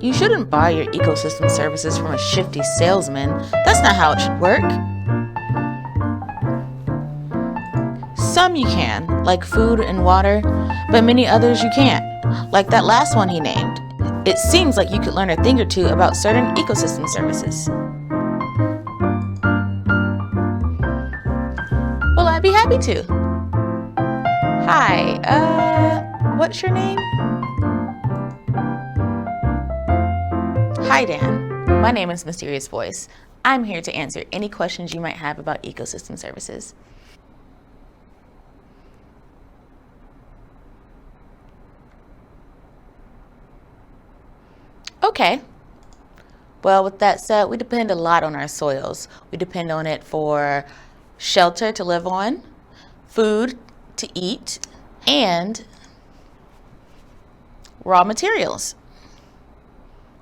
You shouldn't buy your ecosystem services from a shifty salesman. That's not how it should work. Some you can, like food and water, but many others you can't, like that last one he named. It seems like you could learn a thing or two about certain ecosystem services. Well, I'd be happy to. Hi, what's your name? Hi, Dan. My name is Mysterious Voice. I'm here to answer any questions you might have about ecosystem services. Okay. Well, with that said, we depend a lot on our soils. We depend on it for shelter to live on, food to eat, and raw materials.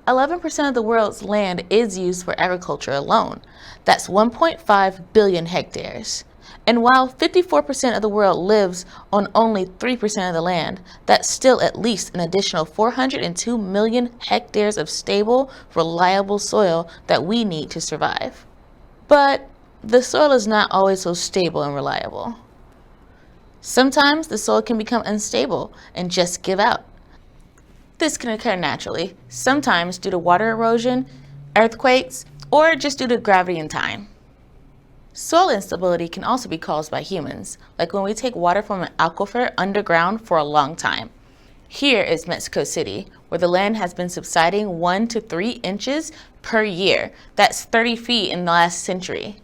11% of the world's land is used for agriculture alone. That's 1.5 billion hectares. And while 54% of the world lives on only 3% of the land, that's still at least an additional 402 million hectares of stable, reliable soil that we need to survive. But the soil is not always so stable and reliable. Sometimes the soil can become unstable and just give out. This can occur naturally, sometimes due to water erosion, earthquakes, or just due to gravity and time. Soil instability can also be caused by humans, like when we take water from an aquifer underground for a long time. Here is Mexico City, where the land has been subsiding 1 to 3 inches per year. That's 30 feet in the last century.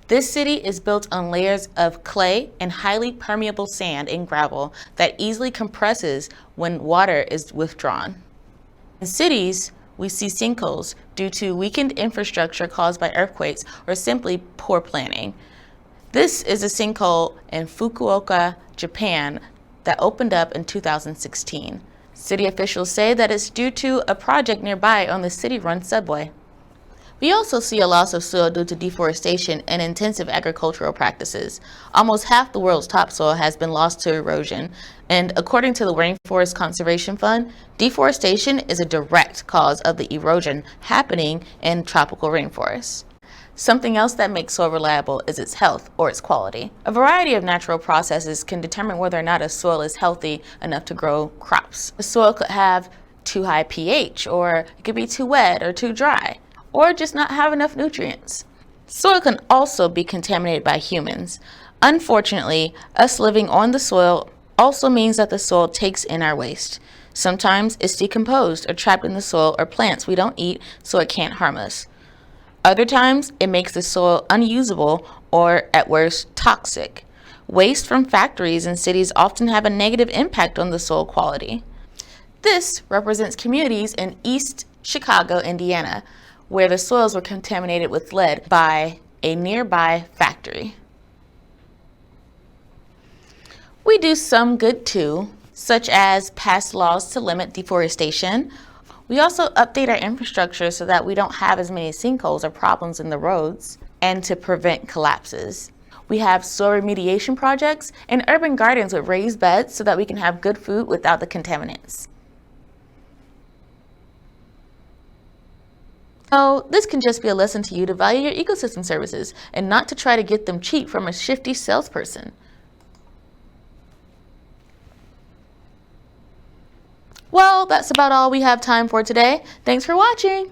This city is built on layers of clay and highly permeable sand and gravel that easily compresses when water is withdrawn. In cities, we see sinkholes due to weakened infrastructure caused by earthquakes or simply poor planning. This is a sinkhole in Fukuoka, Japan, that opened up in 2016. City officials say that it's due to a project nearby on the city-run subway. We also see a loss of soil due to deforestation and intensive agricultural practices. Almost half the world's topsoil has been lost to erosion, and according to the Rainforest Conservation Fund, deforestation is a direct cause of the erosion happening in tropical rainforests. Something else that makes soil reliable is its health or its quality. A variety of natural processes can determine whether or not a soil is healthy enough to grow crops. A soil could have too high pH, or it could be too wet or too dry, or just not have enough nutrients. Soil can also be contaminated by humans. Unfortunately, us living on the soil also means that the soil takes in our waste. Sometimes it's decomposed or trapped in the soil or plants we don't eat, so it can't harm us. Other times, it makes the soil unusable or, at worst, toxic. Waste from factories and cities often have a negative impact on the soil quality. This represents communities in East Chicago, Indiana, where the soils were contaminated with lead by a nearby factory. We do some good too, such as pass laws to limit deforestation. We also update our infrastructure so that we don't have as many sinkholes or problems in the roads, and to prevent collapses. We have soil remediation projects and urban gardens with raised beds so that we can have good food without the contaminants. So this can just be a lesson to you to value your ecosystem services and not to try to get them cheap from a shifty salesperson. Well, that's about all we have time for today. Thanks for watching.